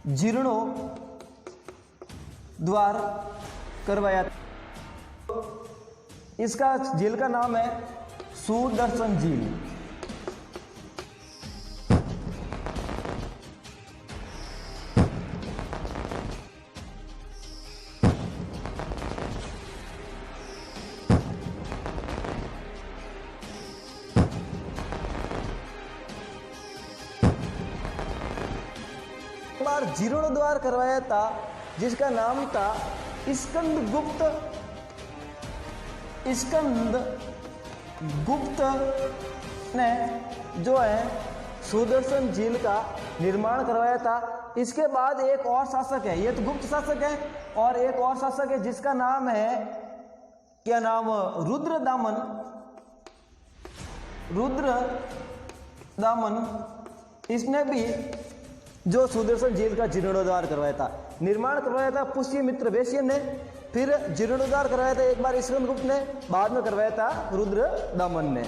जीर्णोद्धार करवाया। इसका झील का नाम है सुदर्शन झील। बार जीर्णोद्धार करवाया था जिसका नाम था स्कंदगुप्त। स्कंदगुप्त ने जो है सुदर्शन झील का निर्माण करवाया था। इसके बाद एक और शासक है, ये तो गुप्त शासक है, और एक और शासक है जिसका नाम है, क्या नाम, रुद्रदामन। रुद्रदामन इसने भी जो सुदर्शन झील का जीर्णोद्धार करवाया था, निर्माण करवाया था पुष्यमित्र वैश्य ने, फिर जीर्णोद्धार करवाया था एक बार स्कंदगुप्त ने, बाद में करवाया था रुद्रदामन ने।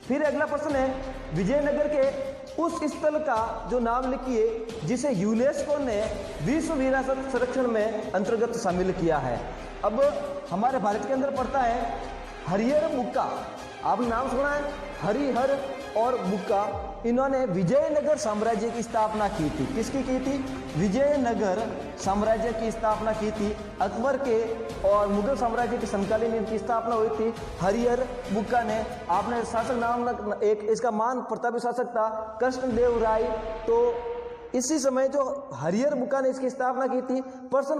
फिर अगला प्रश्न है, विजयनगर के उस स्थल का जो नाम लिखिए जिसे यूनेस्को ने विश्व विरासत संरक्षण में अंतर्गत शामिल किया है। अब हमारे भारत के अंदर पड़ता है हरिहर बुक्का। आपने नाम सुना है, हरिहर और बुक्का। इन्होंने विजयनगर साम्राज्य की स्थापना की थी। किसकी की थी? विजयनगर साम्राज्य की स्थापना की थी। अकबर के और मुगल साम्राज्य के समकालीन इनकी स्थापना हुई थी हरिहर बुक्का ने। आपने शासक नाम, एक इसका मान प्रतापी शासक था कृष्णदेव राय। तो इसी समय जो हरिहर बुक्का ने इसकी स्थापना की थी। प्रश्न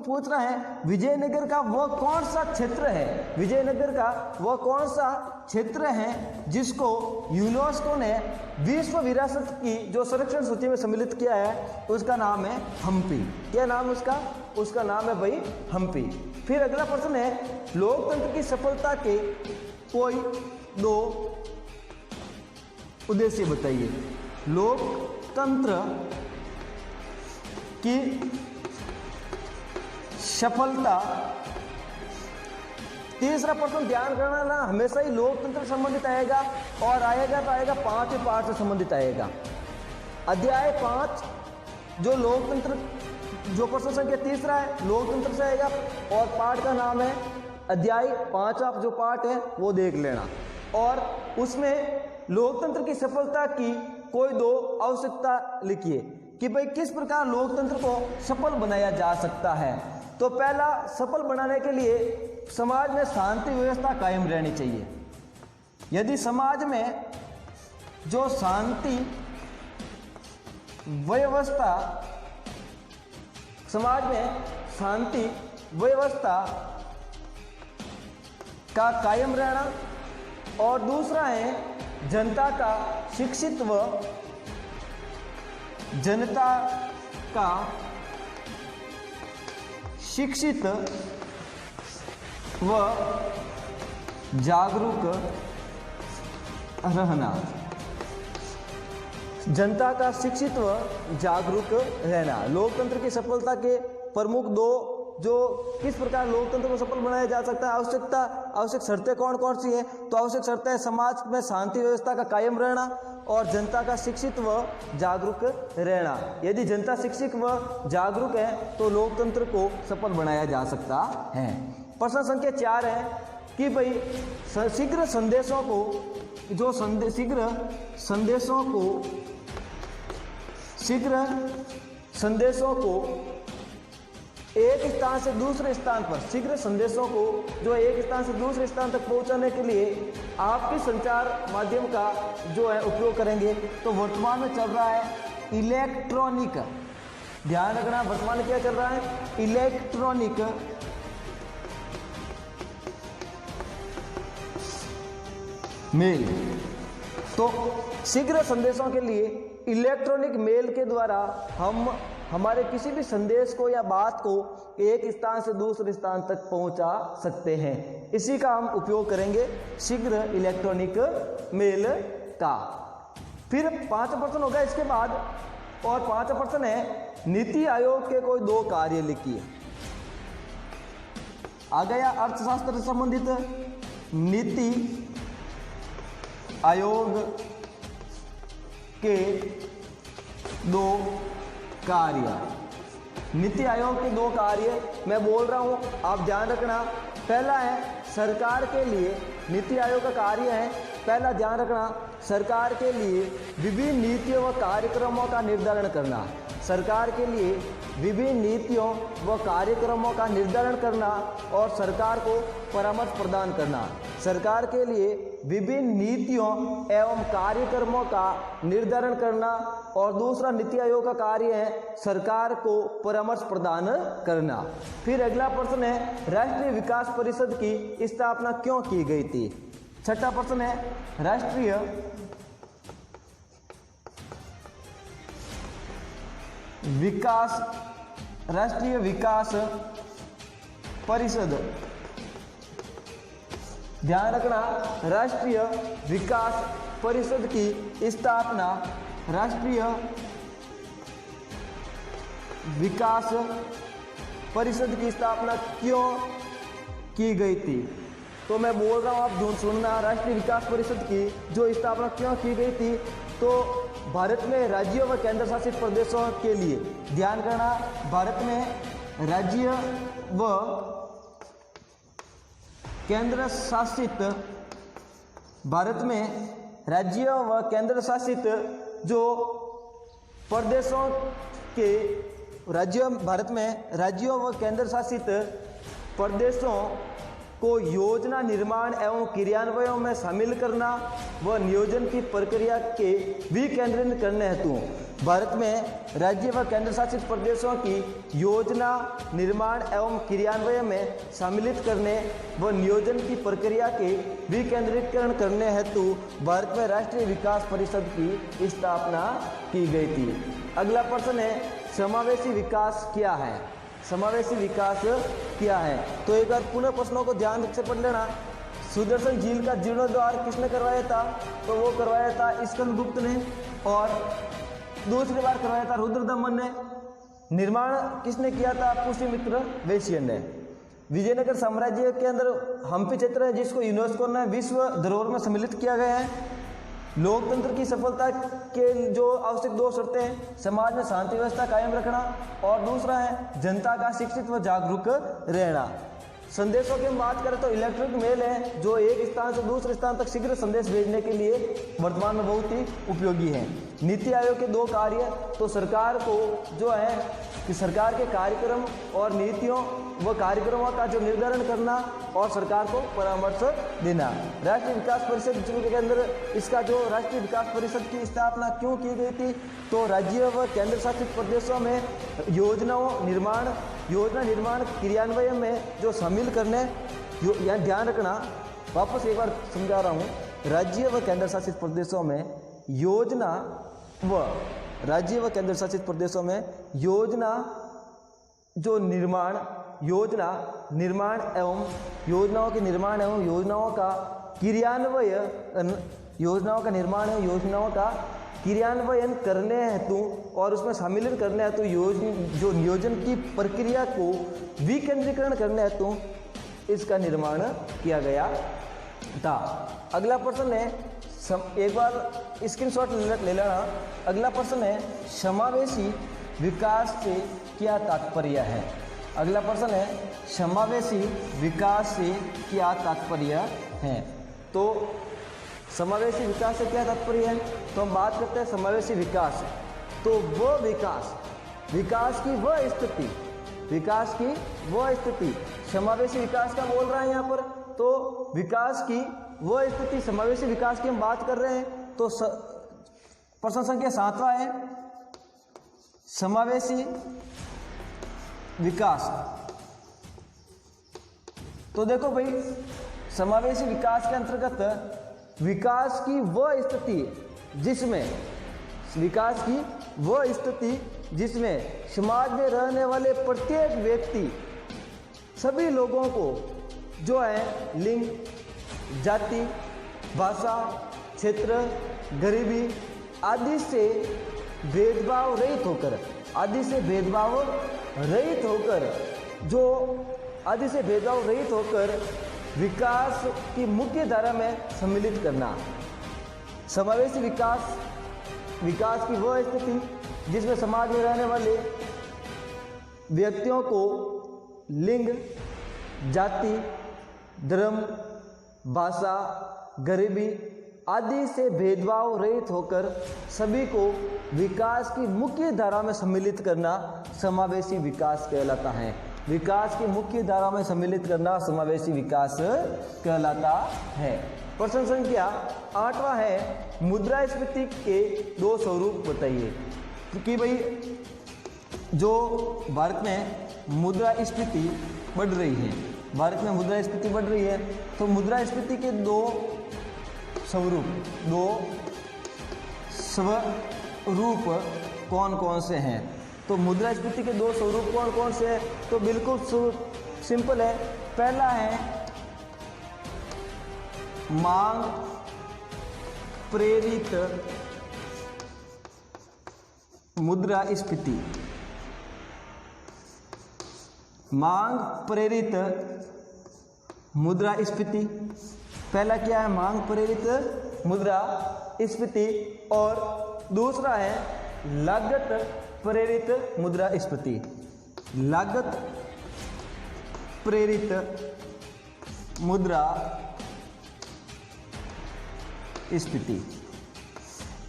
पूछ रहा है, विजयनगर का वह कौन सा क्षेत्र है, विजयनगर का वह कौन सा क्षेत्र है जिसको यूनेस्को ने विश्व विरासत की जो संरक्षण सूची में सम्मिलित किया है, उसका नाम है हम्पी। क्या नाम उसका? उसका नाम है भाई हम्पी। फिर अगला प्रश्न है, लोकतंत्र की सफलता के कोई दो उद्देश्य बताइए। लोकतंत्र की सफलता, तीसरा प्रश्न ध्यान करना ना, हमेशा ही लोकतंत्र से संबंधित आएगा, और आएगा तो आएगा 5वें पाठ से संबंधित आएगा। अध्याय 5 जो लोकतंत्र, जो प्रश्न संख्या तीसरा है लोकतंत्र से आएगा, और पाठ का नाम है अध्याय 5 जो पाठ है वो देख लेना। और उसमें लोकतंत्र की सफलता की कोई दो आवश्यकता लिखिए कि भाई किस प्रकार लोकतंत्र को सफल बनाया जा सकता है। तो पहला, सफल बनाने के लिए समाज में शांति व्यवस्था कायम रहनी चाहिए। यदि समाज में जो शांति व्यवस्था, समाज में शांति व्यवस्था का कायम रहना, और दूसरा है जनता का शिक्षित्व, जनता का शिक्षित व जागरूक रहना, जनता का शिक्षित व जागरूक रहना। लोकतंत्र की सफलता के प्रमुख दो, जो किस प्रकार लोकतंत्र को सफल बनाया जा सकता है, आवश्यक शर्तें कौन कौन सी है? तो आवश्यक शर्तें समाज में शांति व्यवस्था का कायम रहना और जनता का शिक्षित व जागरूक रहना। यदि जनता शिक्षित व जागरूक है तो लोकतंत्र को सफल बनाया जा सकता है। प्रश्न संख्या 4 है कि भाई शीघ्र संदेशों को एक स्थान से दूसरे स्थान पर, शीघ्र संदेशों को जो एक स्थान से दूसरे स्थान तक पहुंचाने के लिए आप किस संचार माध्यम का जो है उपयोग करेंगे? तो वर्तमान में चल रहा है इलेक्ट्रॉनिक। ध्यान रखना, वर्तमान में क्या चल रहा है? Electronic mail. तो शीघ्र संदेशों के लिए इलेक्ट्रॉनिक मेल के द्वारा हम हमारे किसी भी संदेश को या बात को एक स्थान से दूसरे स्थान तक पहुंचा सकते हैं। इसी का हम उपयोग करेंगे शीघ्र इलेक्ट्रॉनिक मेल का। फिर 5 प्रश्न होगा इसके बाद, और 5 प्रश्न है नीति आयोग के कोई 2 कार्य लिखिए। आ गया अर्थशास्त्र से संबंधित नीति आयोग के 2 कार्य। नीति आयोग के 2 कार्य मैं बोल रहा हूँ, आप ध्यान रखना। पहला है सरकार के लिए, नीति आयोग का कार्य है, पहला ध्यान रखना, सरकार के लिए विभिन्न नीतियों व कार्यक्रमों का निर्धारण करना। सरकार के लिए विभिन्न नीतियों व कार्यक्रमों का निर्धारण करना और सरकार को परामर्श प्रदान करना। सरकार के लिए विभिन्न नीतियों एवं कार्यक्रमों का निर्धारण करना और दूसरा नीति आयोग का कार्य है सरकार को परामर्श प्रदान करना। फिर अगला प्रश्न है राष्ट्रीय विकास परिषद की स्थापना क्यों की गई थी। छठा प्रश्न है राष्ट्रीय विकास परिषद, ध्यान रखना, राष्ट्रीय विकास परिषद की स्थापना, राष्ट्रीय विकास परिषद की स्थापना क्यों की गई थी। तो मैं बोल रहा हूँ, आप ध्यान सुनना, राष्ट्रीय विकास परिषद की जो स्थापना क्यों की गई थी, तो भारत में राज्यों व केंद्र शासित प्रदेशों के लिए, ध्यान करना, भारत में राज्य व केंद्र शासित, भारत में राज्य व केंद्र शासित जो प्रदेशों के भारत में राज्यों व केंद्र शासित प्रदेशों को योजना निर्माण एवं क्रियान्वयन में शामिल करना व नियोजन की प्रक्रिया के विकेंद्रीकरण करने हेतु भारत में राज्य व केंद्र शासित प्रदेशों की योजना निर्माण एवं क्रियान्वयन में सम्मिलित करने व नियोजन की प्रक्रिया के विकेंद्रीकरण करने हेतु भारत में राष्ट्रीय विकास परिषद की स्थापना की गई थी। अगला प्रश्न है समावेशी विकास क्या है। समावेशी विकास क्या है, तो एक बार पुनः प्रश्नों को ध्यान से पढ़ लेना। सुदर्शन झील का जीर्णोद्धार किसने करवाया था, तो वो करवाया था स्कंदगुप्त ने, और दूसरी बार करवाया था रुद्रदमन ने। निर्माण किसने किया था, पुष्यमित्र वैश्य ने। विजयनगर साम्राज्य के अंदर हम्पी क्षेत्र है जिसको यूनेस्को ने विश्व धरोहर में सम्मिलित किया गया है। लोकतंत्र की सफलता के जो आवश्यक 2 शर्तें हैं, समाज में शांति व्यवस्था कायम रखना और दूसरा है जनता का शिक्षित व जागरूक रहना। संदेशों की हम बात करें तो इलेक्ट्रिक मेल है जो एक स्थान से दूसरे स्थान तक शीघ्र संदेश भेजने के लिए वर्तमान में बहुत ही उपयोगी है। नीति आयोग के 2 कार्य, तो सरकार को जो है कि सरकार के कार्यक्रम और नीतियों व कार्यक्रमों का जो निर्धारण करना और सरकार को परामर्श देना। राष्ट्रीय विकास परिषद के अंदर इसका जो राष्ट्रीय विकास परिषद की स्थापना क्यों की गई थी, तो राज्य व केंद्र शासित प्रदेशों में योजना निर्माण क्रियान्वयन में जो शामिल करने, यहाँ ध्यान रखना, वापस एक बार समझा रहा हूँ, राज्य व केंद्र शासित प्रदेशों में योजना जो निर्माण एवं योजनाओं के निर्माण एवं योजनाओं का क्रियान्वयन करने हेतु और उसमें सम्मिलित करने हेतु जो नियोजन की प्रक्रिया को विकेंद्रीकरण करने हेतु इसका निर्माण किया गया था। अगला प्रश्न है, एक बार स्क्रीनशॉट ले लेना। अगला प्रश्न है समावेशी विकास से क्या तात्पर्य है। अगला प्रश्न है समावेशी विकास से क्या तात्पर्य है। तो समावेशी विकास से क्या तात्पर्य है, तो हम बात करते हैं समावेशी विकास। तो वो विकास की वह स्थिति, समावेशी विकास का बोल रहा है यहाँ पर, तो विकास की वह स्थिति, समावेशी विकास की हम बात कर रहे हैं। तो प्रश्न संख्या 7वां है समावेशी विकास। तो देखो भाई, समावेशी विकास के अंतर्गत विकास की वह स्थिति जिसमें समाज में रहने वाले प्रत्येक व्यक्ति, सभी लोगों को जो है लिंग, जाति, भाषा, क्षेत्र, गरीबी आदि से भेदभाव रहित होकर विकास की मुख्य धारा में सम्मिलित करना। समावेशी विकास की वह स्थिति जिसमें समाज में रहने वाले व्यक्तियों को लिंग, जाति, धर्म, भाषा, गरीबी आदि से भेदभाव रहित होकर सभी को विकास की मुख्य धारा में सम्मिलित करना समावेशी विकास कहलाता है। विकास की मुख्य धारा में सम्मिलित करना समावेशी विकास कहलाता है। प्रश्न संख्या 8वां है, मुद्रास्फीति के 2 स्वरूप बताइए। कि भाई जो भारत में मुद्रास्फीति बढ़ रही है, भारत में मुद्रास्फीति बढ़ रही है, तो मुद्रास्फीति के 2 स्वरूप कौन कौन से हैं? तो मुद्रास्फीति के 2 स्वरूप कौन कौन से हैं? तो बिल्कुल सिंपल है। पहला है मांग प्रेरित मुद्रास्फीति। मांग प्रेरित मुद्रास्फीति पहला क्या है? मांग प्रेरित मुद्रास्फीति। और दूसरा है लागत प्रेरित मुद्रास्फीति। लागत प्रेरित मुद्रास्फीति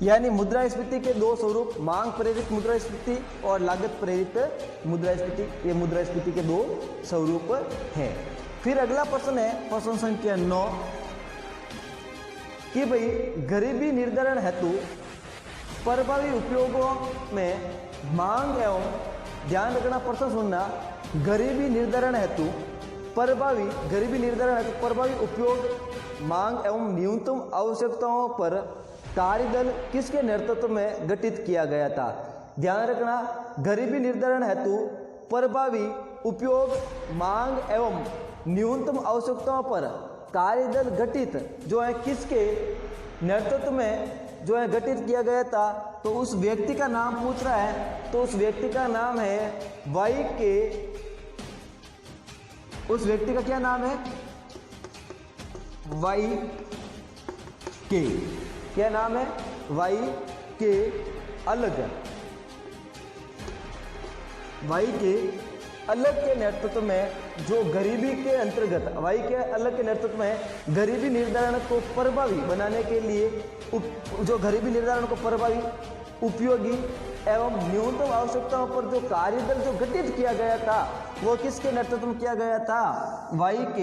यानी मुद्रास्फीति के 2 स्वरूप, मांग प्रेरित मुद्रास्फीति और लागत प्रेरित मुद्रास्फीति। ये मुद्रास्फीति के 2 स्वरूप हैं। फिर अगला प्रश्न है, प्रश्न संख्या 9, कि भाई गरीबी निर्धारण हेतु प्रभावी उपयोगों में मांग एवं, ध्यान रखना, प्रश्न सुनना, गरीबी निर्धारण हेतु प्रभावी उपयोग, मांग एवं न्यूनतम आवश्यकताओं पर कार्यदल किसके नेतृत्व में गठित किया गया था? ध्यान रखना, गरीबी निर्धारण हेतु प्रभावी उपयोग, मांग एवं न्यूनतम आवश्यकताओं पर कार्यदल गठित जो है किसके नेतृत्व में जो है गठित किया गया था? तो उस व्यक्ति का नाम पूछ रहा है। तो उस व्यक्ति का नाम है YK। उस व्यक्ति का क्या नाम है? YK। क्या नाम है? YK अलग। YK अलग के नेतृत्व में जो गरीबी के अंतर्गत, YK अलग के नेतृत्व में गरीबी निर्धारण को प्रभावी बनाने के लिए जो गरीबी निर्धारण को प्रभावी, उपयोगी एवं न्यूनतम आवश्यकताओं पर जो कार्यदल जो गठित किया गया था वो किसके नेतृत्व में किया गया था? YK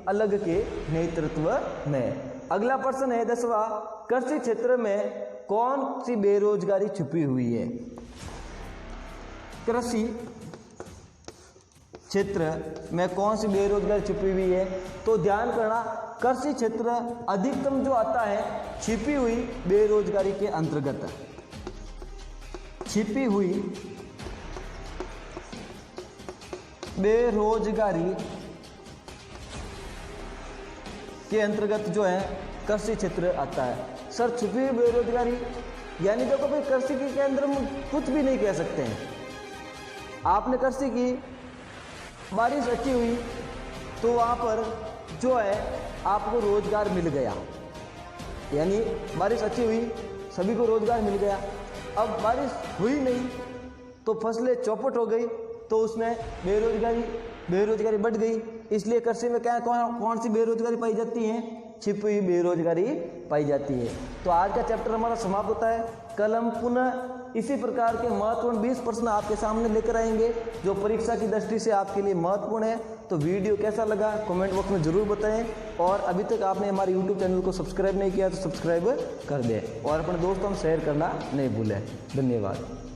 अलग के नेतृत्व में। अगला प्रश्न है 10वां, कृषि क्षेत्र में कौन सी बेरोजगारी छुपी हुई है? कृषि क्षेत्र में कौन सी बेरोजगारी छुपी हुई है? तो ध्यान करना, कृषि क्षेत्र अधिकतम जो आता है छिपी हुई बेरोजगारी के अंतर्गत। छिपी हुई बेरोजगारी के अंतर्गत जो है कृषि क्षेत्र आता है। सर छुपी हुई बेरोजगारी यानी देखो भाई, कृषि के अंदर हम कुछ भी नहीं कह सकते हैं। आपने कृषि की, बारिश अच्छी हुई तो वहाँ पर जो है आपको रोजगार मिल गया, यानी बारिश अच्छी हुई सभी को रोजगार मिल गया। अब बारिश हुई नहीं तो फसलें चौपट हो गई तो उसमें बेरोजगारी बढ़ गई। इसलिए कृषि में क्या कौन सी बेरोजगारी पाई जाती है? छिपी हुई बेरोजगारी पाई जाती है। तो आज का चैप्टर हमारा समाप्त होता है। कल हम पुनः इसी प्रकार के महत्वपूर्ण 20 प्रश्न आपके सामने लेकर आएंगे जो परीक्षा की दृष्टि से आपके लिए महत्वपूर्ण है। तो वीडियो कैसा लगा कमेंट बॉक्स में ज़रूर बताएं, और अभी तक आपने हमारे यूट्यूब चैनल को सब्सक्राइब नहीं किया तो सब्सक्राइब कर दें, और अपने दोस्तों में शेयर करना नहीं भूलें। धन्यवाद।